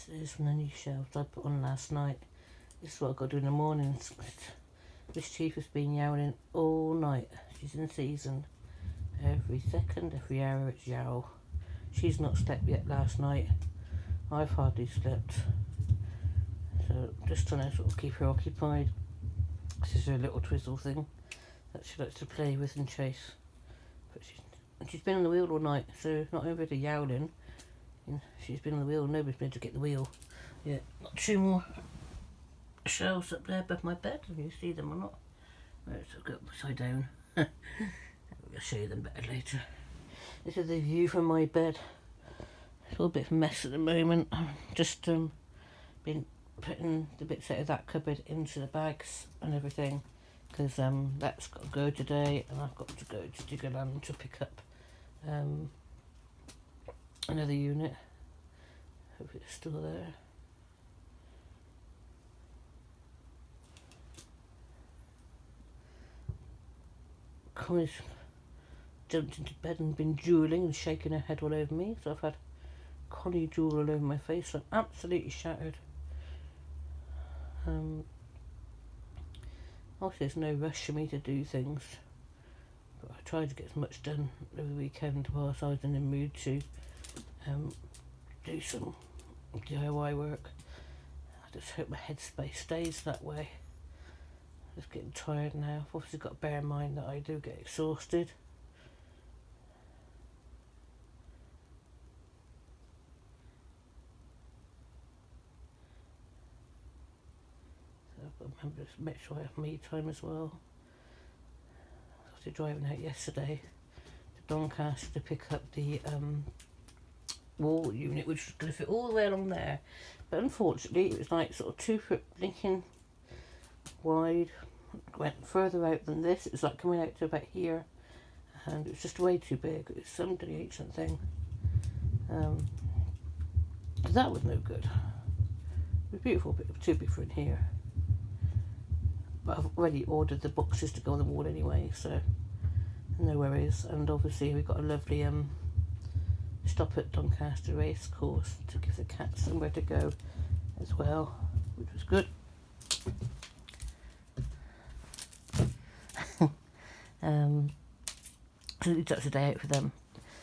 This is from the new shelves I put on last night. This is what I've got to do in the mornings. This chief has been yowling all night. She's in season. Every second, every hour it's yowl. She's not slept yet last night. I've hardly slept. So just trying to sort of keep her occupied. This is her little twizzle thing that she likes to play with and chase. But she's been on the wheel all night, so not only the yowling, she's been on the wheel, nobody's been able to get the wheel. Yeah, got two more shelves up there above my bed, if you see them or not. Right, so I'll go upside down. I'll show you them better later. This is the view from my bed. It's all a bit of a mess at the moment. I've just been putting the bits out of that cupboard into the bags and everything, because that's got to go today, and I've got to go to Diggerland to pick up another unit. Hope it's still there. Connie's jumped into bed and been drooling and shaking her head all over me, so I've had Connie drool all over my face, so I'm absolutely shattered. Obviously there's no rush for me to do things, but I tried to get as much done over the weekend whilst I was in the mood to do some DIY work. I just hope my headspace stays that way. I'm just getting tired now. I've obviously got to bear in mind that I do get exhausted. I've got to remember to make sure I have me time as well. I was driving out yesterday to Doncaster to pick up the wall unit, which was going to fit all the way along there, but unfortunately it was like sort of 2 foot blinking wide, went further out than this. It was like coming out to about here, and it was just way too big. It was some ancient thing. That was no good. It was beautiful, but too big for in here. But I've already ordered the boxes to go on the wall anyway, so no worries. And obviously we've got a lovely stop at Doncaster race course to give the cats somewhere to go as well, which was good. So that's a day out for them.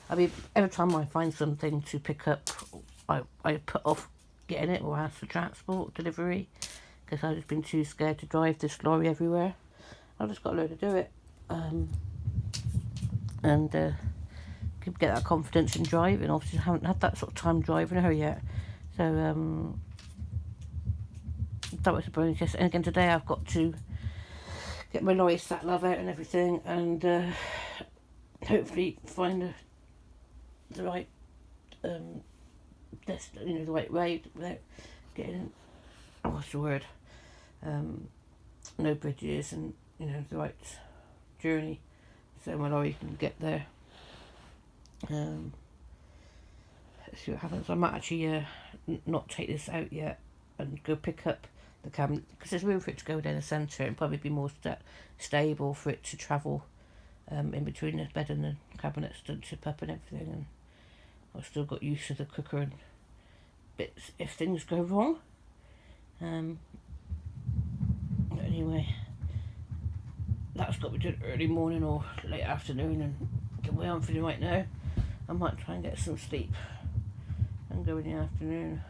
I mean, every time I find something to pick up, I put off getting it or ask for transport delivery, because I've just been too scared to drive this lorry everywhere. I've just got to learn to do it, and get that confidence in driving. Obviously I haven't had that sort of time driving her yet, so that was a bonus. Yes, and again today I've got to get my lorry sat nav out and everything, and hopefully find the right the right road without getting, what's the word, no bridges, and the right journey, so my lorry can get there. Let's see what happens. I might actually not take this out yet and go pick up the cabinet, because there's room for it to go down the centre and probably be more stable for it to travel in between the bed and the cabinets to tip up and everything. And I've still got used to the cooker and bits if things go wrong. But anyway, that's got to be done early morning or late afternoon, and the way I'm feeling right now, I might try and get some sleep and go in the afternoon.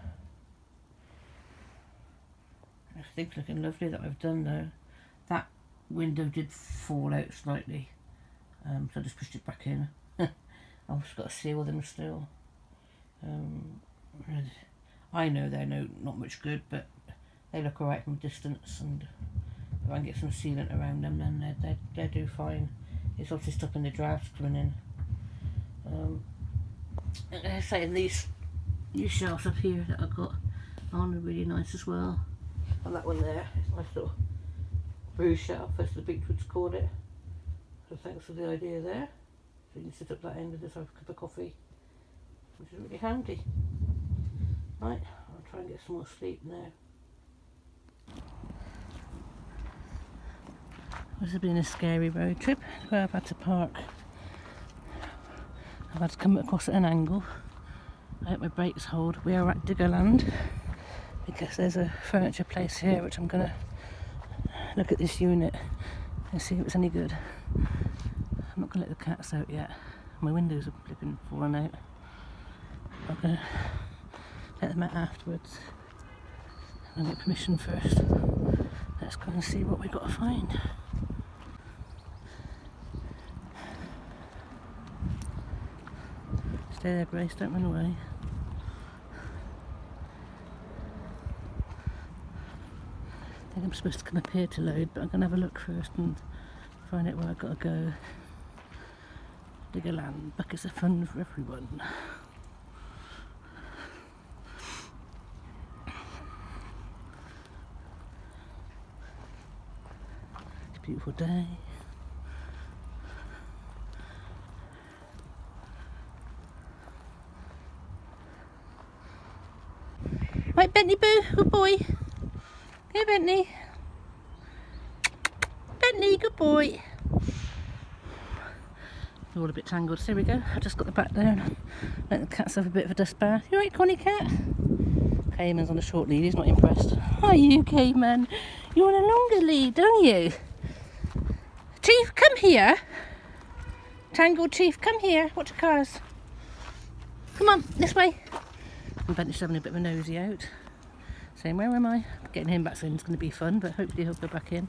Everything's looking lovely that I've done though. That window did fall out slightly, so I just pushed it back in. I've just got to seal them still. I know they're not much good, but they look alright from a distance, and if I can get some sealant around them, then they do fine. It's obviously stopping the drafts coming in. And I say, these new shelves up here that I've got on are really nice as well. And that one there is a nice little brew shelf, as the Beechwoods called it. So thanks for the idea there. So you can sit up that end and just have a cup of coffee, which is really handy. Right, I'll try and get some more sleep now. This has been a scary road trip where I've had to park. I've had to come across at an angle. I hope my brakes hold. We are at Diggerland. because there's a furniture place here which I'm going to look at this unit and see if it's any good. I'm not going to let the cats out yet. My windows are flipping falling out. I'm going to let them out afterwards. I'll get permission first. Let's go and see what we've got to find. Stay there, Grace, don't run away. I think I'm supposed to come up here to load, but I'm going to have a look first and find out where I've got to go. Diggerland, buckets of fun for everyone. It's a beautiful day. Right, Bentley Boo, good boy. Go, Bentley. Bentley, good boy. They're all a bit tangled. So here we go. I just got the back down. Let the cats have a bit of a dust bath. You right, Connie cat? Cayman's on a short lead. He's not impressed. Are you, Cayman? You want a longer lead, don't you? Chief, come here. Tangled Chief, come here. Watch the cars. Come on, this way. And Bentley's having a bit of a nosy out. Saying, where am I? Getting him back in is going to be fun, but hopefully he'll go back in.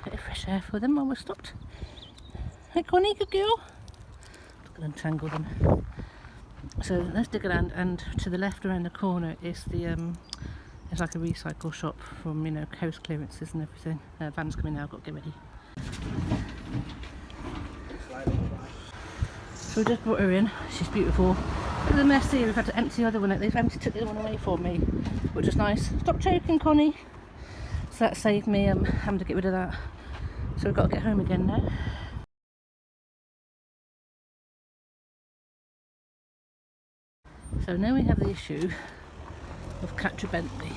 Bit of fresh air for them while we're stopped. Hey Connie, good girl. Just going to untangle them. So let's Diggerland, and to the left around the corner is the it's like a recycle shop from, you know, coast clearances and everything. Van's coming now, I've got to get ready. So we just brought her in. She's beautiful. Look at the mess here. We've had to empty the other one out. They've took the other one away for me, which is nice. Stop choking, Connie. So that saved me having to get rid of that. So we've got to get home again now. So now we have the issue of Catcher Bentley,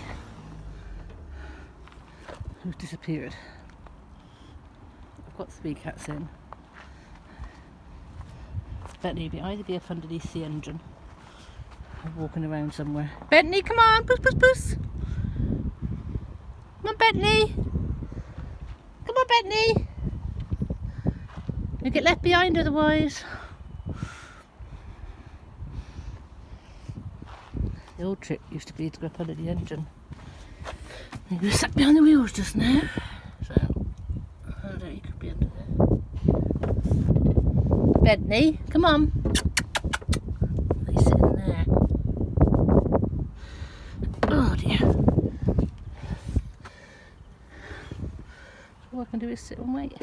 who's disappeared. I've got 3 cats in. Bentley will either be up underneath the engine or walking around somewhere. Bentley, come on, puss, puss, puss. Come on, Bentley. Come on, Bentley. You get left behind otherwise. The old trick used to be to go up under the engine. He was sat behind the wheels just now. So, oh, there you could be under there. Bentley, come on. He's sitting there. Oh dear. So all I can do is sit and wait.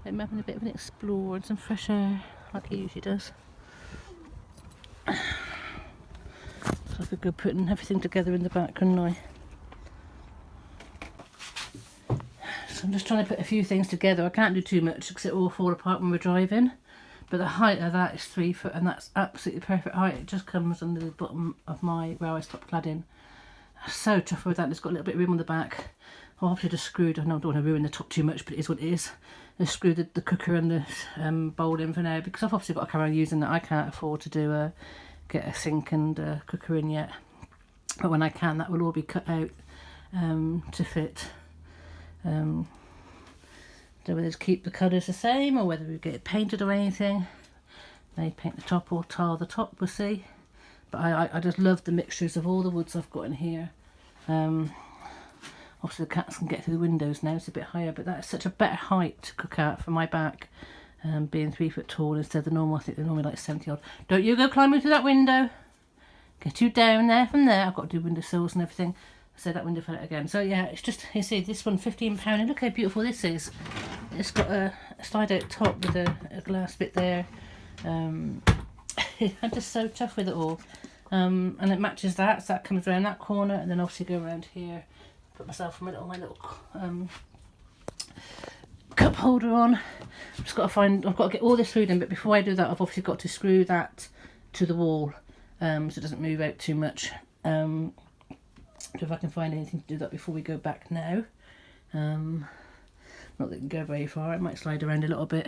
I'm having a bit of an explore and some fresh air, like he usually does. So I could go putting everything together in the back, couldn't I? So I'm just trying to put a few things together. I can't do too much because it will fall apart when we're driving. But the height of that is 3 foot, and that's absolutely perfect height. It just comes under the bottom of my where I stopped cladding. I'm so tough with that. It's got a little bit of room on the back. I obviously just screwed. I don't want to ruin the top too much, but it is what it is. I screwed the cooker and the bowl in for now because I've obviously got a camera using that. I can't afford to do get a sink and a cooker in yet. But when I can, that will all be cut out to fit. So whether to keep the colours the same or whether we get it painted or anything. Maybe paint the top or tile the top, we'll see. But I just love the mixtures of all the woods I've got in here. Obviously the cats can get through the windows now, it's a bit higher, but that's such a better height to cook at for my back. Being 3 foot tall instead of the normal, I think they're normally like 70 odd. Don't you go climbing through that window. Get you down there from there. I've got to do windowsills and everything. So that window fell out again. So yeah, it's just, you see, this one £15, and look how beautiful this is. It's got a slide out top with a glass bit there. I'm just so tough with it all. And it matches that, so that comes around that corner, and then obviously go around here. Put myself my little cup holder on. I've just got to find, I've got to get all this food in, but before I do that, I've obviously got to screw that to the wall so it doesn't move out too much. So if I can find anything to do that before we go back now. Not that it can go very far, it might slide around a little bit,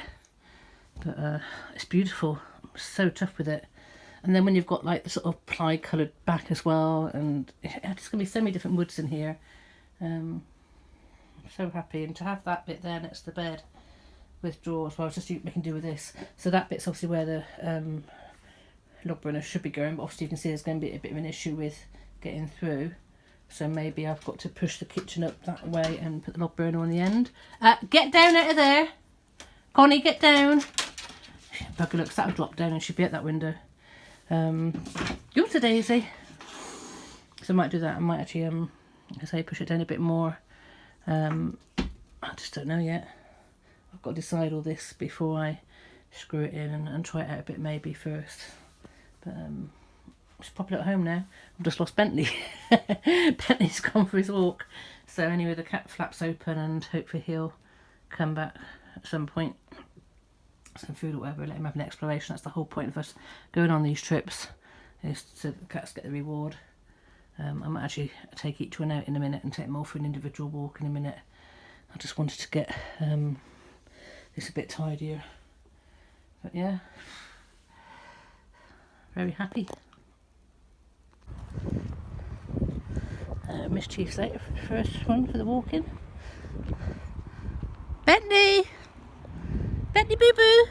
but it's beautiful. I'm so tough with it. And then when you've got like the sort of ply coloured back as well, and it's going to be so many different woods in here. So happy. And to have that bit there next to the bed with drawers, well, I was just making do with this. So that bit's obviously where the log burner should be going, but obviously you can see there's going to be a bit of an issue with getting through. So maybe I've got to push the kitchen up that way and put the log burner on the end. Get down out of there. Connie, get down. Bugger looks, that'll drop down and she'll be at that window. You're a daisy. So I might do that. I might actually, I say, push it down a bit more. I just don't know yet. I've got to decide all this before I screw it in and try it out a bit maybe first. But she's probably at home now. I've just lost Bentley. Bentley's gone for his walk. So anyway, the cat flap's open and hopefully he'll come back at some point. Some food or whatever, let him have an exploration. That's the whole point of us going on these trips, is so the cats get the reward. I might actually take each one out in a minute and take them all for an individual walk in a minute. I just wanted to get this a bit tidier. But yeah, very happy. Mischief's out for the first one for the walking. Bentley! Bentley boo boo!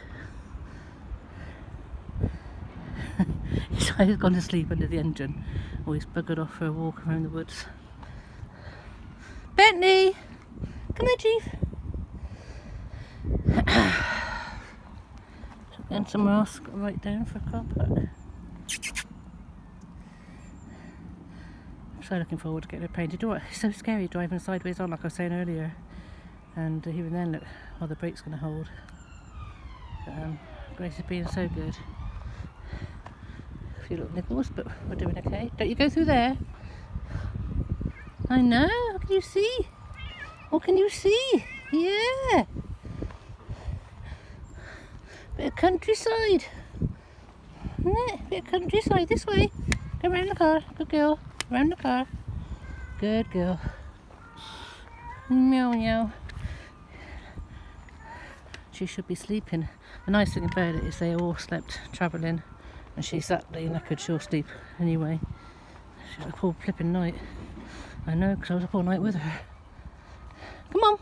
He's either gone to sleep under the engine or he's buggered off for a walk around the woods. Bentley! Come here, Chief! So going somewhere else, got to write down for a car park. I'm so looking forward to getting it painted. Oh, it's so scary driving sideways on, like I was saying earlier. And even then, look, well, the brake's going to hold. But, Grace is being so good. A few little niggles, but we're doing okay. Don't you go through there? I know. What can you see? What can you see? Yeah. Bit of countryside. Isn't it? Bit of countryside. This way. Go round the car. Good girl. Round the car. Good girl. Meow meow. She should be sleeping. The nice thing about it is they all slept travelling, and she sat there knackered. She'll sleep anyway. She had a poor flipping night. I know, because I was up all night with her. Come on.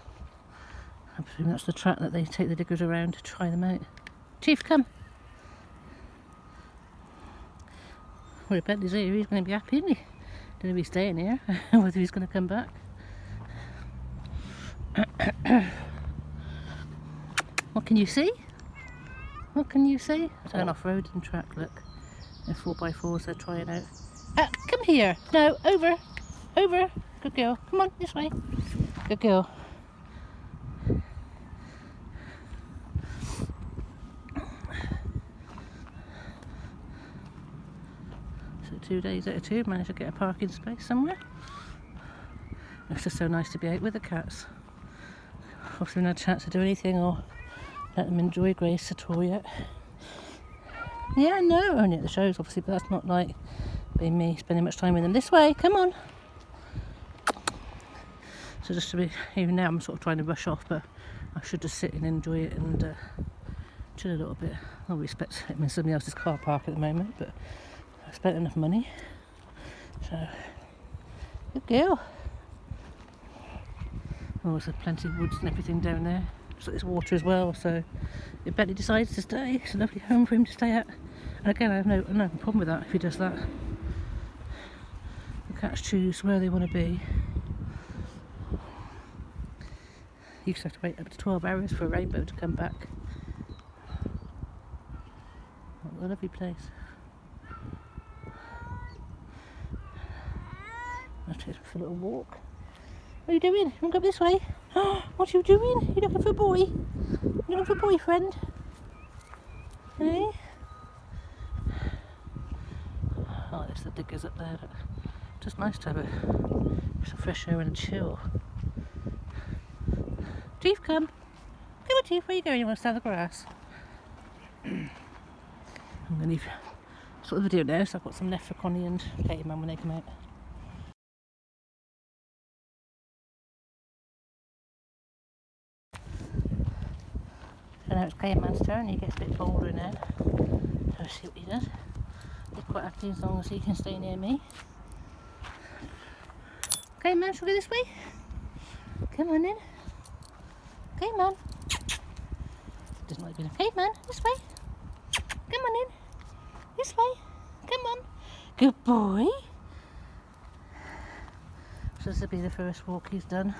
I presume that's the track that they take the diggers around to try them out. Chief, come. Well, I bet he's here. He's going to be happy, isn't he? Don't know if he's staying here, whether he's going to come back. What can you see? What can you see? It's an off-roading track, look. They're 4x4s they're trying out. Come here. No, over. Over. Good girl. Come on, this way. Good girl. So 2 days out of 2, managed to get a parking space somewhere. It's just so nice to be out with the cats. Obviously, not had a chance to do anything or let them enjoy Grace at all yet. Yeah, I know, only at the shows obviously, but that's not like being me spending much time with them. This way, come on. So just to be, even now I'm sort of trying to rush off, but I should just sit and enjoy it and chill a little bit. I respect it in somebody else's car park at the moment, but I spent enough money. So, good girl. Oh, there's plenty of woods and everything down there. So there's water as well, so if Bentley decides to stay, it's a lovely home for him to stay at. And again, I have no problem with that if he does that. The cats choose where they want to be. You used to have to wait up to 12 hours for a rainbow to come back. What a lovely place. I'll take him for a little walk. What are you doing? You want to go this way? What are you doing? You looking for a boy? You looking for a boyfriend? Eh? Oh, there's the diggers up there. Just nice to have some fresh air and chill. Chief, come. Come on, Chief. Where are you going? You want to stand on the grass? I'm going to leave sort of video now, so I've got some left for Connie and Katie Mum when they come out. So now it's Katie Man's turn. He gets a bit bolder now. So let's see what he does. He's quite happy as long as he can stay near me. Okay, man, shall we go this way? Come on in. Okay, man. Doesn't like being. Okay, man, this way. Come on in. This way. Come on. Good boy. So this will be the first walk he's done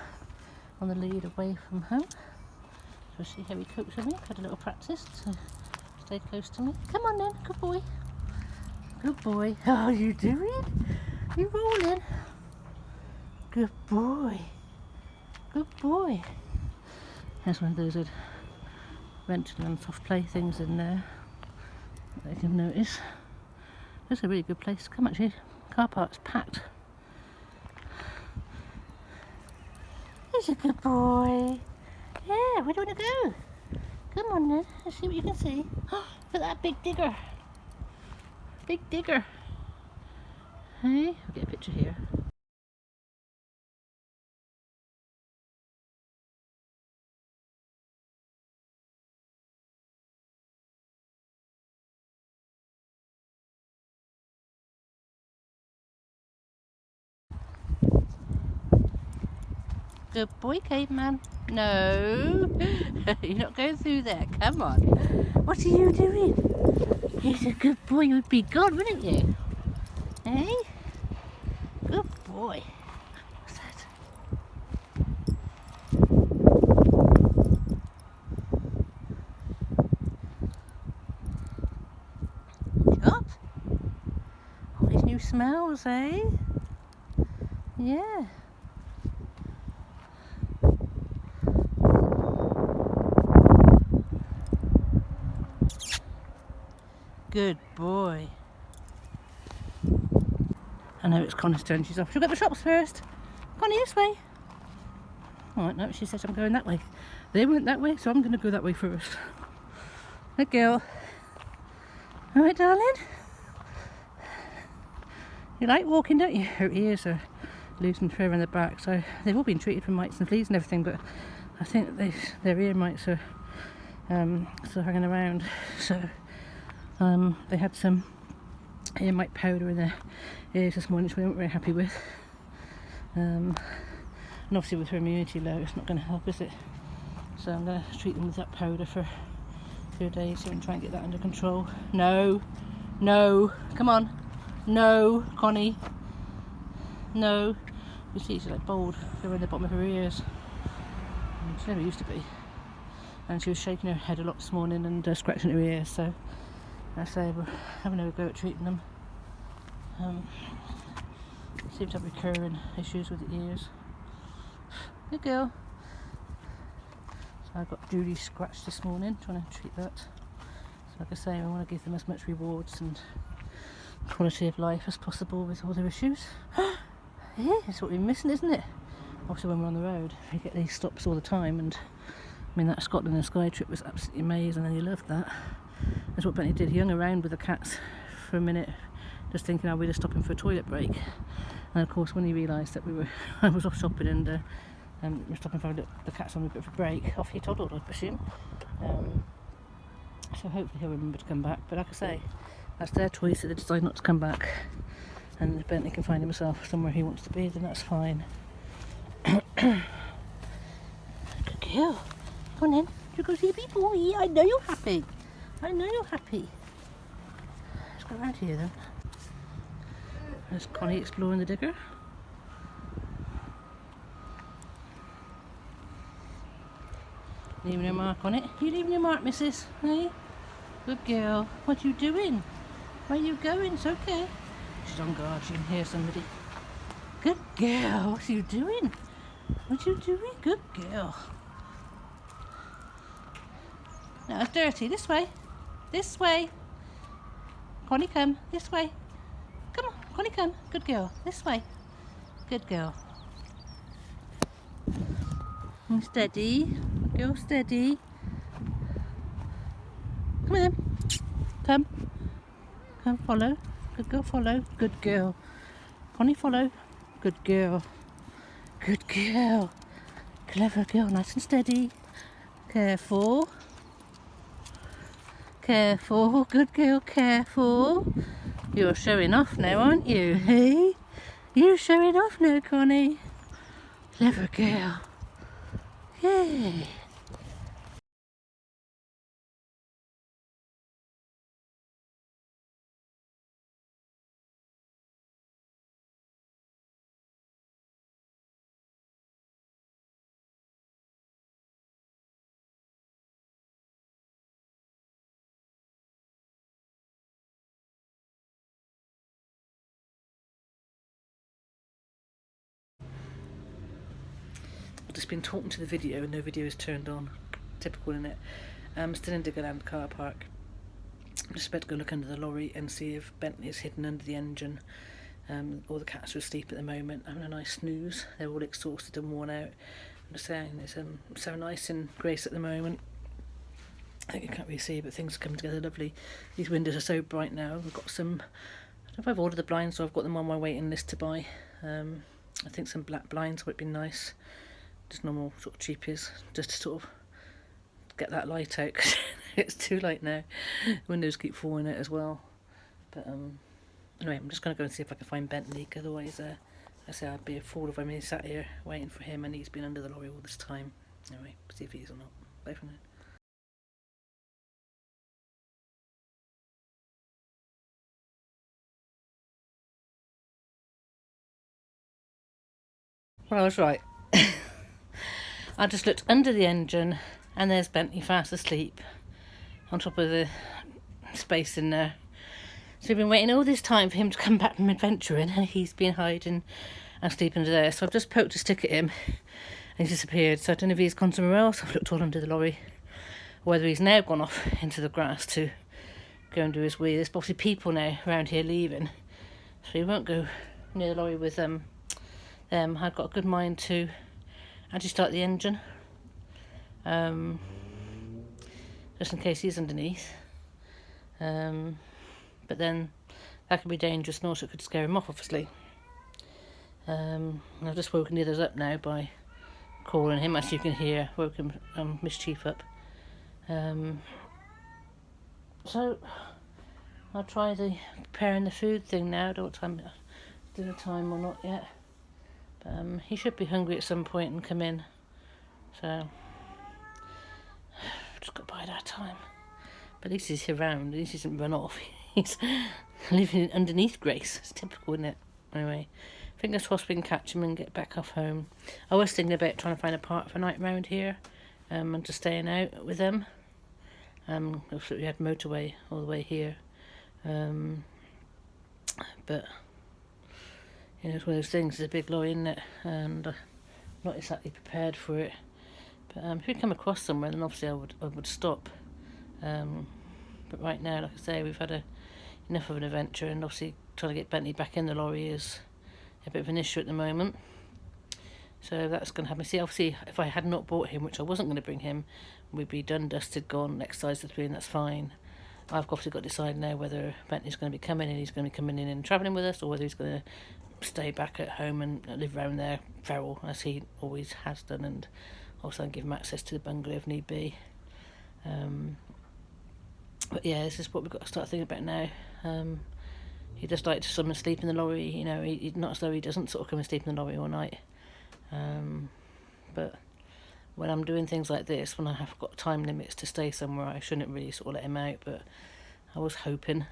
on the lead away from home. So we'll see how he copes with me. I've had a little practice to stay close to me. Come on then, good boy. Good boy. How are you doing? You rolling? Good boy. Good boy. There's one of those rental and soft play things in there that you can notice. It's a really good place to come actually. Car park's packed. He's a good boy. Yeah, where do you want to go? Come on then, let's see what you can see. Look at that big digger. Big digger. Hey, I'll get a picture here. Good boy, caveman. No, you're not going through there. Come on. What are you doing? He's a good boy. You'd be gone, wouldn't you? Hey? Good boy. What's that? Up. All these new smells, eh? Yeah. Good boy. I know it's Connie's turn, she's off. She'll get the shops first. Connie, this way. Alright, no, she says I'm going that way. They went that way, so I'm going to go that way first. Good girl. Alright, darling. You like walking, don't you? Her ears are losing fur in the back, so they've all been treated for mites and fleas and everything, but I think their ear mites are still hanging around. So they had some ear mite powder in their ears this morning, which we weren't very happy with. And obviously with her immunity low, it's not going to help, is it? So I'm going to treat them with that powder for 2 days and try and get that under control. No, no, come on, no, Connie, no. You see, she's like bald, they're in the bottom of her ears. She never used to be. And she was shaking her head a lot this morning and scratching her ears, so I say we're having a go at treating them. Seem to have recurring issues with the ears. Good girl. So I got Judy scratched this morning, trying to treat that. So like I say, I want to give them as much rewards and quality of life as possible with all their issues. Yeah, that's what we're missing, isn't it? Obviously when we're on the road, we get these stops all the time, and I mean that Scotland and Skye trip was absolutely amazing and you loved that. That's what Bentley did. He hung around with the cats for a minute, just thinking, oh, we're just stopping for a toilet break. And of course, when he realised that I was off shopping and we're stopping for the cats on a bit of a break, off he toddled, I presume. So hopefully he'll remember to come back. But like I say, that's their choice. If they decide not to come back, and if Bentley can find himself somewhere he wants to be, then that's fine. Good girl. Come on in. You go see a big boy. I know you're happy. I know you're happy. Let's go around here then. There's Connie exploring the digger. Leaving a mark on it. You leaving your mark, missus? Hey? Good girl. What are you doing? Where are you going? It's okay. She's on guard. She can hear somebody. Good girl. What are you doing? What are you doing? Good girl. No, it's dirty. This way. This way. Connie, come. This way. Come on, Connie, come. Good girl. This way. Good girl. And steady. Girl, steady. Come on then. Come. Come, follow. Good girl, follow. Good girl. Connie, follow. Good girl. Good girl. Clever girl. Nice and steady. Careful. Careful. Good girl. Careful. You're showing off now, aren't you? Hey? You're showing off now, Connie. Clever girl. Yay. I've just been talking to the video and no video is turned on. Typical, isn't it? I'm still in Diggerland car park. I'm just about to go look under the lorry and see if Bentley is hidden under the engine. All the cats are asleep at the moment, having a nice snooze. They're all exhausted and worn out. I'm just saying, it's so nice in Grace at the moment. I think you can't really see, but things are coming together lovely. These windows are so bright now. We've got some, I don't know if I've ordered the blinds, so I've got them on my waiting list to buy. I think some black blinds would be nice. Just normal sort of cheapies, just to sort of get that light out, because it's too late now. Windows keep falling out as well. But anyway, I'm just going to go and see if I can find Bentley, because otherwise I say I'd be a fool if I'm sat here waiting for him and he's been under the lorry all this time. Anyway, see if he is or not. Bye for now. Well, I was right. I just looked under the engine and there's Bentley fast asleep on top of the space in there. So we've been waiting all this time for him to come back from adventuring and he's been hiding and sleeping under there. So I've just poked a stick at him and he's disappeared. So I don't know if he's gone somewhere else. I've looked all under the lorry. Or whether he's now gone off into the grass to go and do his wee. There's obviously people now around here leaving. So he won't go near the lorry with them. I've got a good mind to actually start the engine. Just in case he's underneath. But then that could be dangerous and also could scare him off, obviously. And I've just woken the others up now by calling him, as you can hear, woken Mischief up. So I'll try the preparing the food thing now. I don't know what dinner time or not yet. But he should be hungry at some point and come in. So just got to bide our time. But at least he's around. At least he doesn't run off. He's living underneath Grace. It's typical, isn't it? Anyway, fingers crossed we can catch him and get back off home. I was thinking about trying to find a park for a night round here, and just staying out with them. We had motorway all the way here, but you know, it's one of those things. It's a big lorry, isn't it? And I'm not exactly prepared for it. But if we come across somewhere, then obviously I would stop. But right now, like I say, we've had enough of an adventure, and obviously trying to get Bentley back in the lorry is a bit of an issue at the moment. So that's going to happen. See, obviously, if I had not bought him, which I wasn't going to bring him, we'd be done, dusted, gone, next size to 3, and that's fine. I've obviously got to decide now whether Bentley's going to be coming in, he's going to be coming in and travelling with us, or whether he's going to stay back at home and live around there, feral, as he always has done, and also give him access to the bungalow if need be. But yeah, this is what we've got to start thinking about now. He does like to come and sleep in the lorry, you know, he's not as though he doesn't sort of come and sleep in the lorry all night. But when I'm doing things like this, when I have got time limits to stay somewhere, I shouldn't really sort of let him out, but I was hoping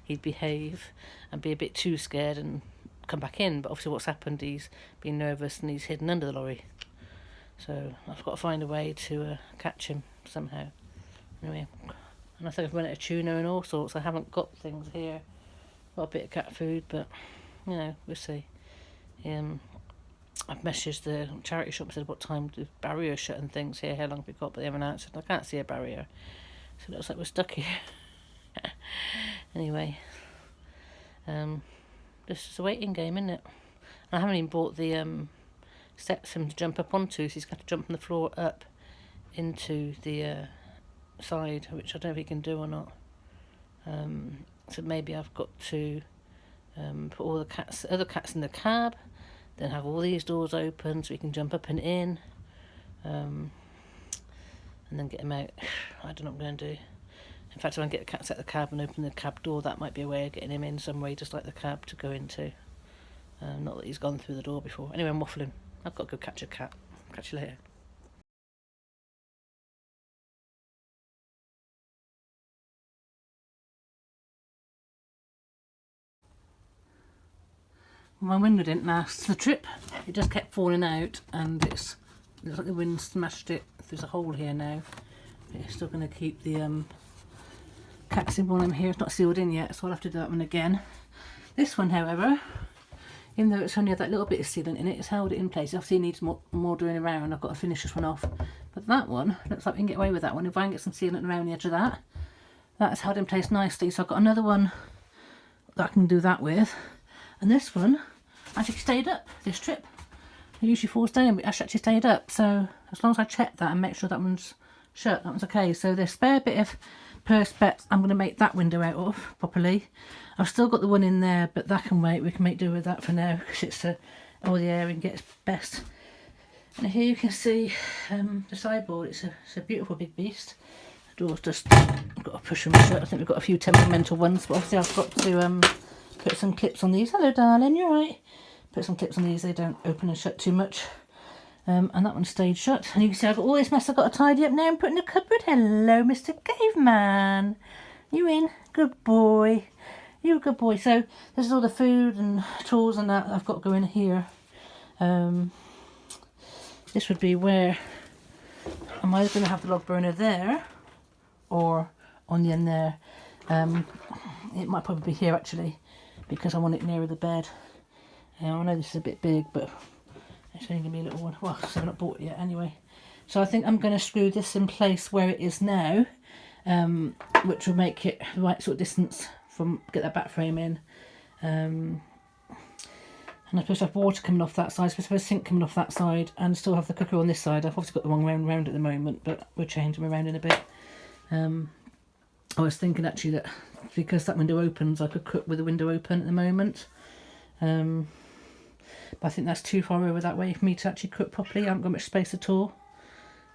he'd behave and be a bit too scared and come back in. But obviously what's happened, he's been nervous and he's hidden under the lorry. So I've got to find a way to catch him somehow. Anyway, and I think I've run out of tuna and all sorts. I haven't got things here. Got a bit of cat food, but you know, we'll see. I've messaged the charity shop and said what time the barrier shut and things here, how long have we got, but they haven't answered. I can't see a barrier, so it looks like we're stuck here. Anyway, this is a waiting game, isn't it? And I haven't even bought the steps for him to jump up onto, so he's got to jump from the floor up into the side, which I don't know if he can do or not. So maybe I've got to put all the other cats in the cab, then have all these doors open so he can jump up and in, and then get him out. I don't know what I'm going to do. In fact, if I can get the cat set the cab and open the cab door, that might be a way of getting him in some way, just like the cab to go into. Not that he's gone through the door before. Anyway, I'm waffling. I've got to go catch a cat. Catch you later. My window didn't last the trip. It just kept falling out, and it looks like the wind smashed it. There's a hole here now. It's still going to keep the cat symbol on here. It's not sealed in yet, so I'll have to do that one again. This one, however, even though it's only had that little bit of sealant in it, it's held it in place. It obviously needs more doing around. I've got to finish this one off. But that one, looks like we can get away with that one. If I can get some sealant around the edge of that, that's held in place nicely. So I've got another one that I can do that with. And this one actually stayed up this trip. It usually falls down, but it actually stayed up. So as long as I check that and make sure that one's shut, that one's okay. So the spare bit of perspex, I'm going to make that window out of properly. I've still got the one in there, but that can wait. We can make do with that for now, because it's all the air and gets best. And here you can see the sideboard. It's a beautiful big beast. The door's just I've got to push them shut. I think we've got a few temperamental ones, but obviously I've got to put some clips on these. Hello darling, you're right. Put some clips on these, they don't open and shut too much. And that one stayed shut. And you can see I've got all this mess I've got to tidy up now and put in the cupboard. Hello, Mr. Caveman. You in? Good boy. You're a good boy. So this is all the food and tools and that I've got going here. This would be where I'm either going to have the log burner there or on the end there. It might probably be here actually, because I want it nearer the bed. I know this is a bit big, but it's only going to be a little one. Well, so I've not bought it yet anyway. So I think I'm going to screw this in place where it is now, which will make it the right sort of distance from, get that back frame in. And I'm supposed to have water coming off that side, supposed to have a sink coming off that side, and still have the cooker on this side. I've obviously got the wrong round at the moment, but we'll change them around in a bit. I was thinking actually that because that window opens, I could cook with the window open at the moment. But I think that's too far over that way for me to actually cook properly. I haven't got much space at all.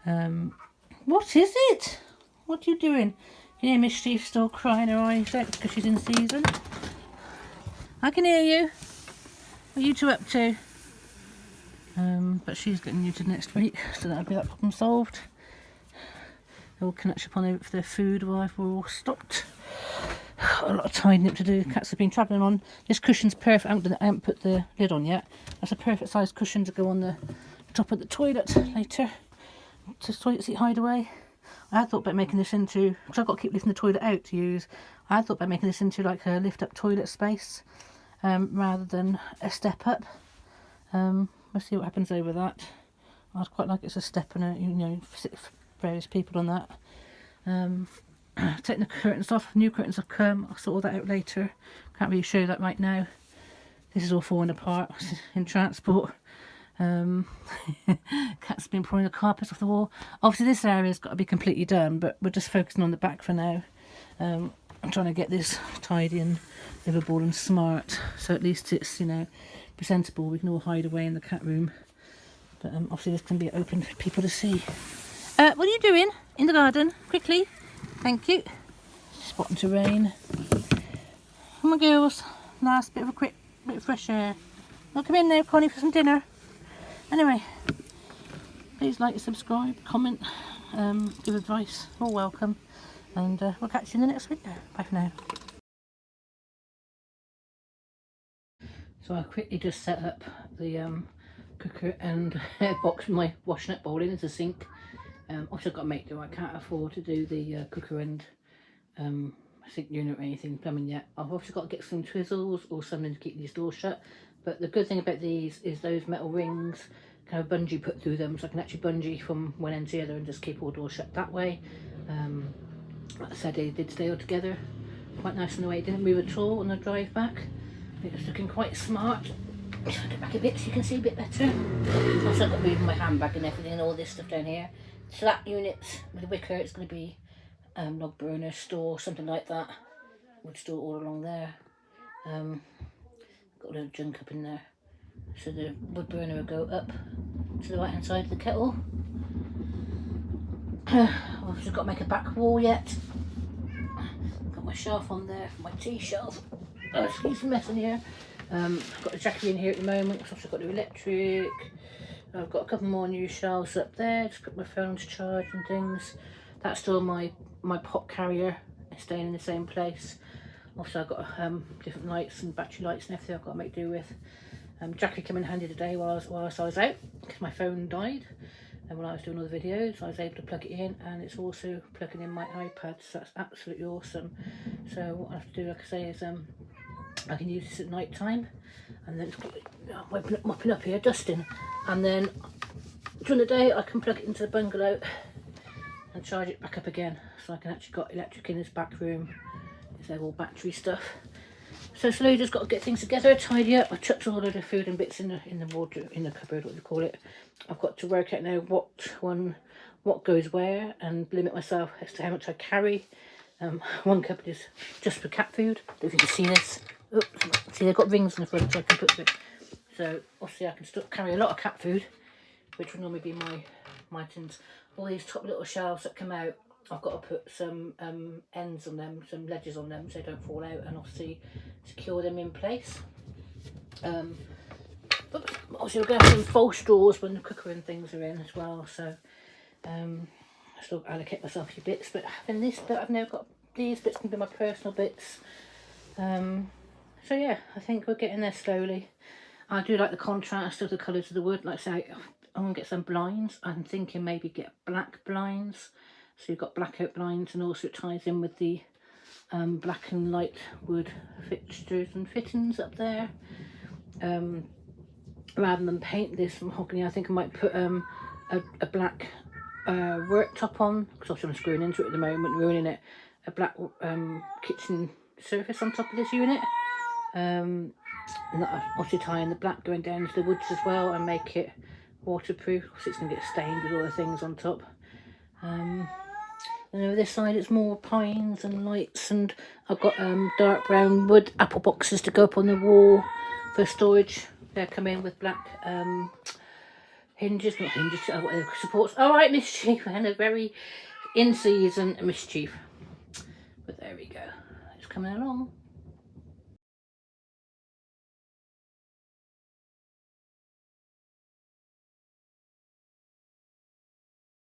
What is it? What are you doing? You hear Miss Steve still crying her eyes out because she's in season. I can hear you. What are you two up to? But she's getting neutered next week, so that'll be that problem solved. They'll catch up on their food while we're all stopped. A lot of tidying up to do. Cats have been travelling on. This cushion's perfect. I haven't put the lid on yet. That's a perfect sized cushion to go on the top of the toilet later. To toilet seat hideaway. I had thought about making this into, because I've got to keep lifting the toilet out to use. I had thought about making this into like a lift up toilet space, rather than a step up. We'll see what happens over that. I'd quite like it's a step and a, you know, sit various people on that. Taking the curtains off, new curtains have come. I'll sort all that out later. Can't really show that right now. This is all falling apart in transport. Cat's been pouring the carpets off the wall. Obviously this area's got to be completely done, but we're just focusing on the back for now. I'm trying to get this tidy and livable and smart, so at least it's, you know, presentable. We can all hide away in the cat room, but obviously this can be open for people to see. What are you doing in the garden? Quickly, thank you. Spotting to rain. Come on girls, last bit of a quick bit of fresh air. Well, come in now Connie for some dinner. Anyway, please like, subscribe, comment, give advice, all welcome, and we'll catch you in the next video. Bye for now. So I quickly just set up the cooker and box my washing up bowl in as a sink. Also got to make do. I can't afford to do the cooker and sink unit or anything plumbing yet. I've also got to get some twizzles or something to keep these doors shut. But the good thing about these is those metal rings kind of bungee put through them, so I can actually bungee from one end to the other and just keep all doors shut that way. Like I said, they did stay all together. Quite nice in the way it didn't move at all on the drive back. It was looking quite smart. I'll get back a bit so you can see a bit better. Also I've got moving my handbag and everything and all this stuff down here. So that unit with the wicker, it's going to be log burner, store, something like that. Would store all along there. Got a little junk up in there. So the wood burner will go up to the right hand side of the kettle. I've just got to make a back wall yet. my shelf on there for my tea shelf. Oh, excuse the mess in here. I've got the Jackie in here at the moment, I've also got the electric. I've got a couple more new shelves up there, just put my phone to charge and things. That's still my pot carrier, it's staying in the same place. Also I've got different lights and battery lights and everything I've got to make do with. Jackie came in handy today whilst I was out, because my phone died. And when I was doing all the videos, I was able to plug it in, and it's also plugging in my iPad, so that's absolutely awesome. So what I have to do, like I say, is I can use this at night time, and then mopping up here, dusting, and then during the day I can plug it into the bungalow and charge it back up again, so I can actually got electric in this back room. It's all battery stuff. So slowly just got to get things together, tidy up. I chucked all of the food and bits in the wardrobe, in the cupboard, what do you call it. I've got to work out now what goes where, and limit myself as to how much I carry. One cupboard is just for cat food. I don't know if you can see this. Oops, see they've got rings in the front so I can put it. So obviously I can still carry a lot of cat food, which would normally be my tins. All these top little shelves that come out, I've got to put some ends on them, some ledges on them so they don't fall out, and obviously secure them in place. But obviously we're going to have some false drawers when the cooker and things are in as well, so I still allocate myself a few bits, but having this bit, I've now got these bits can be my personal bits. So yeah, I think we're getting there slowly. I do like the contrast of the colours of the wood. Like I say, I'm going to get some blinds. I'm thinking maybe get black blinds. So you've got blackout blinds, and also it ties in with the black and light wood fixtures and fittings up there. Rather than paint this mahogany, I think I might put a black worktop on, because obviously I'm screwing into it at the moment, ruining it. A black kitchen surface on top of this unit. And obviously tying the black going down into the woods as well, and make it waterproof, because it's going to get stained with all the things on top. And over this side it's more pines and lights, and I've got dark brown wood apple boxes to go up on the wall for storage. They come in with black hinges, not hinges, whatever, supports. Alright, Mischief, and a very in season Mischief. But there we go, it's coming along.